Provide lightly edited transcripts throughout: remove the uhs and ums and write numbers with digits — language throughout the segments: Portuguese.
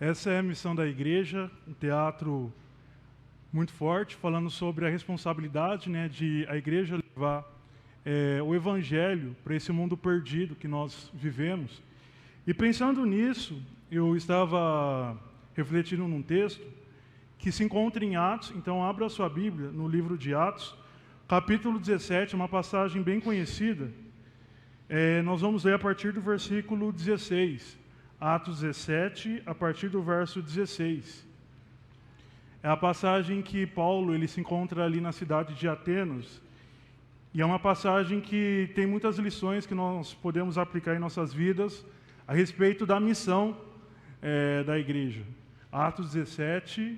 Essa é a missão da igreja, um teatro muito forte, falando sobre a responsabilidade, de a igreja levar o evangelho para esse mundo perdido que nós vivemos. E pensando nisso, eu estava refletindo num texto que se encontra em Atos. Então abra a sua Bíblia no livro de Atos, capítulo 17, uma passagem bem conhecida. Nós vamos ler a partir do versículo 16. Atos 17, a partir do verso 16. É a passagem que Paulo ele se encontra ali na cidade de Atenas. E é uma passagem que tem muitas lições que nós podemos aplicar em nossas vidas a respeito da missão da igreja. Atos 17,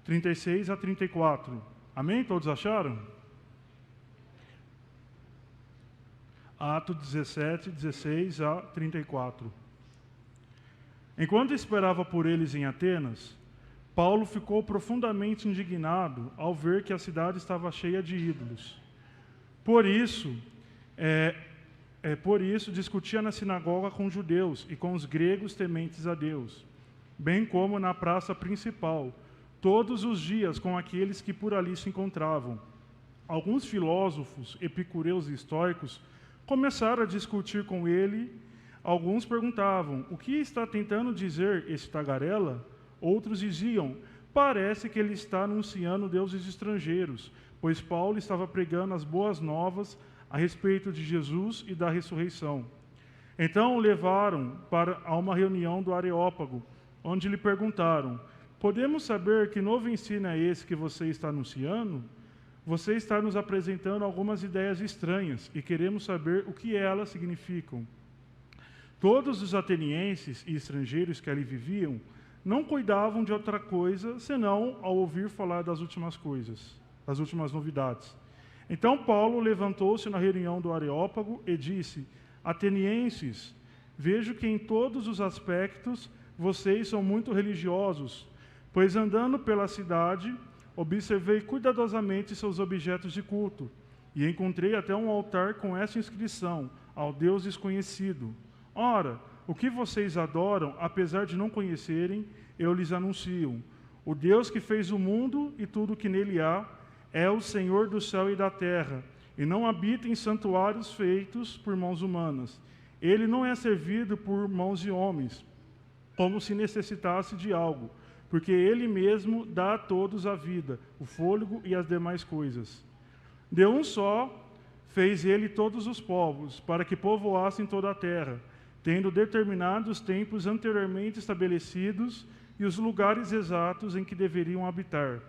36 a 34. Amém? Todos acharam? Atos 17, 16 a 34. Enquanto esperava por eles em Atenas, Paulo ficou profundamente indignado ao ver que a cidade estava cheia de ídolos. Por isso discutia na sinagoga com os judeus e com os gregos tementes a Deus, bem como na praça principal, todos os dias com aqueles que por ali se encontravam. Alguns filósofos, epicureus e estoicos começaram a discutir com ele. Alguns perguntavam: o que está tentando dizer esse tagarela? Outros diziam: parece que ele está anunciando deuses estrangeiros, pois Paulo estava pregando as boas novas a respeito de Jesus e da ressurreição. Então o levaram a uma reunião do Areópago, onde lhe perguntaram: podemos saber que novo ensino é esse que você está anunciando? Você está nos apresentando algumas ideias estranhas e queremos saber o que elas significam. Todos os atenienses e estrangeiros que ali viviam não cuidavam de outra coisa senão ao ouvir falar das últimas coisas, das últimas novidades. Então Paulo levantou-se na reunião do Areópago e disse: atenienses, vejo que em todos os aspectos vocês são muito religiosos, pois andando pela cidade observei cuidadosamente seus objetos de culto e encontrei até um altar com essa inscrição: ao Deus desconhecido. Ora, o que vocês adoram, apesar de não conhecerem, eu lhes anuncio. O Deus que fez o mundo e tudo o que nele há é o Senhor do céu e da terra, e não habita em santuários feitos por mãos humanas. Ele não é servido por mãos de homens, como se necessitasse de algo, porque ele mesmo dá a todos a vida, o fôlego e as demais coisas. De um só fez ele todos os povos, para que povoassem toda a terra, tendo determinado os tempos anteriormente estabelecidos e os lugares exatos em que deveriam habitar.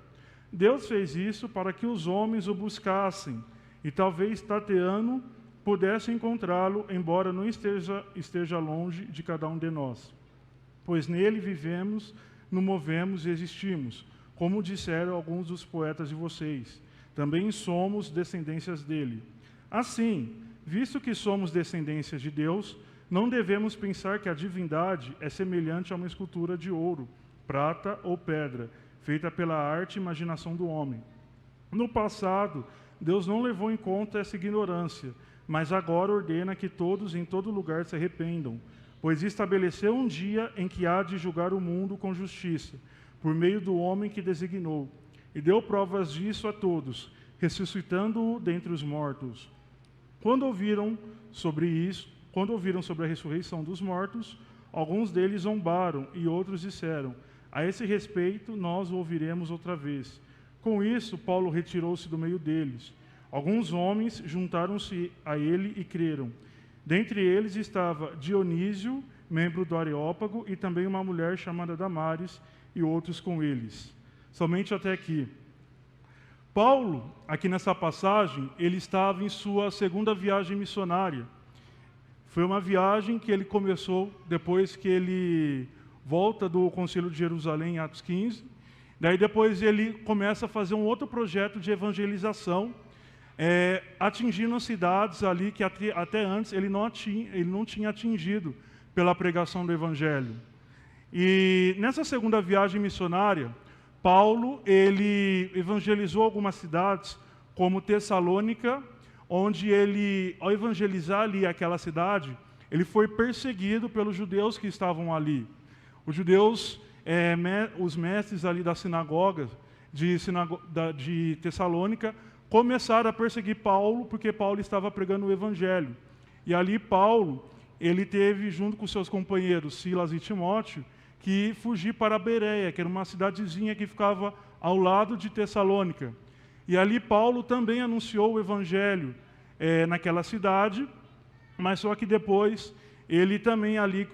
Deus fez isso para que os homens o buscassem, e talvez tateando pudessem encontrá-lo, embora não esteja longe de cada um de nós. Pois nele vivemos, nos movemos e existimos, como disseram alguns dos poetas de vocês. Também somos descendências dele. Assim, visto que somos descendências de Deus, não devemos pensar que a divindade é semelhante a uma escultura de ouro, prata ou pedra, feita pela arte e imaginação do homem. No passado, Deus não levou em conta essa ignorância, mas agora ordena que todos em todo lugar se arrependam, pois estabeleceu um dia em que há de julgar o mundo com justiça, por meio do homem que designou, e deu provas disso a todos, ressuscitando-o dentre os mortos. Quando ouviram sobre a ressurreição dos mortos, alguns deles zombaram e outros disseram: a esse respeito nós o ouviremos outra vez. Com isso, Paulo retirou-se do meio deles. Alguns homens juntaram-se a ele e creram. Dentre eles estava Dionísio, membro do Areópago, e também uma mulher chamada Damares, e outros com eles. Somente até aqui. Paulo, aqui nessa passagem, ele estava em sua segunda viagem missionária. Foi uma viagem que ele começou depois que ele volta do Concílio de Jerusalém, em Atos 15. Daí depois ele começa a fazer um outro projeto de evangelização, atingindo as cidades ali que até antes ele não tinha atingido pela pregação do Evangelho. E nessa segunda viagem missionária, Paulo ele evangelizou algumas cidades, como Tessalônica, onde ele, ao evangelizar ali aquela cidade, ele foi perseguido pelos judeus que estavam ali. Os judeus, os mestres ali da sinagoga de Tessalônica começaram a perseguir Paulo, porque Paulo estava pregando o evangelho. E ali Paulo, ele teve, junto com seus companheiros Silas e Timóteo, que fugir para Bereia, que era uma cidadezinha que ficava ao lado de Tessalônica. E ali Paulo também anunciou o evangelho naquela cidade, mas só que depois ele também ali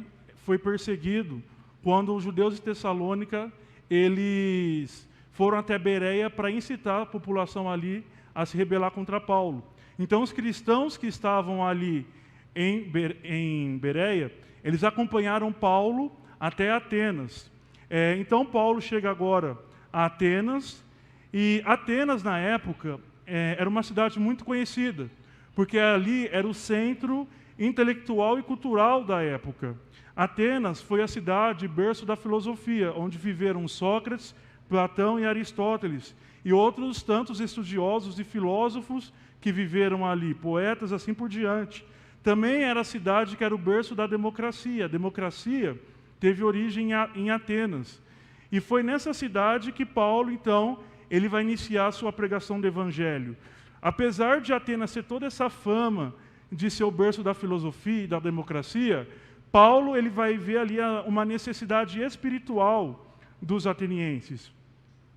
foi perseguido, quando os judeus de Tessalônica, eles foram até Bereia para incitar a população ali a se rebelar contra Paulo. Então os cristãos que estavam ali em Bereia, eles acompanharam Paulo até Atenas. Então Paulo chega agora a Atenas, e Atenas na época era uma cidade muito conhecida, porque ali era o centro intelectual e cultural da época. Atenas foi a cidade berço da filosofia, onde viveram Sócrates, Platão e Aristóteles, e outros tantos estudiosos e filósofos que viveram ali, poetas, assim por diante. Também era a cidade que era o berço da democracia. A democracia teve origem em Atenas. E foi nessa cidade que Paulo, então, ele vai iniciar a sua pregação do Evangelho. Apesar de Atenas ter toda essa fama de ser o berço da filosofia e da democracia, Paulo ele vai ver ali uma necessidade espiritual dos atenienses.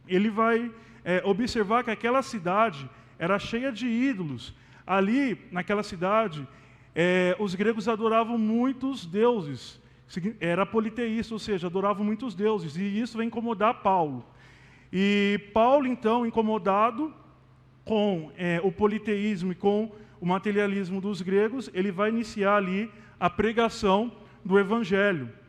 Ele vai observar que aquela cidade era cheia de ídolos. Ali, naquela cidade, os gregos adoravam muitos deuses. Era politeísta, ou seja, adoravam muitos deuses. E isso vai incomodar Paulo. E Paulo, então, incomodado com o politeísmo e com o materialismo dos gregos, ele vai iniciar ali a pregação do Evangelho.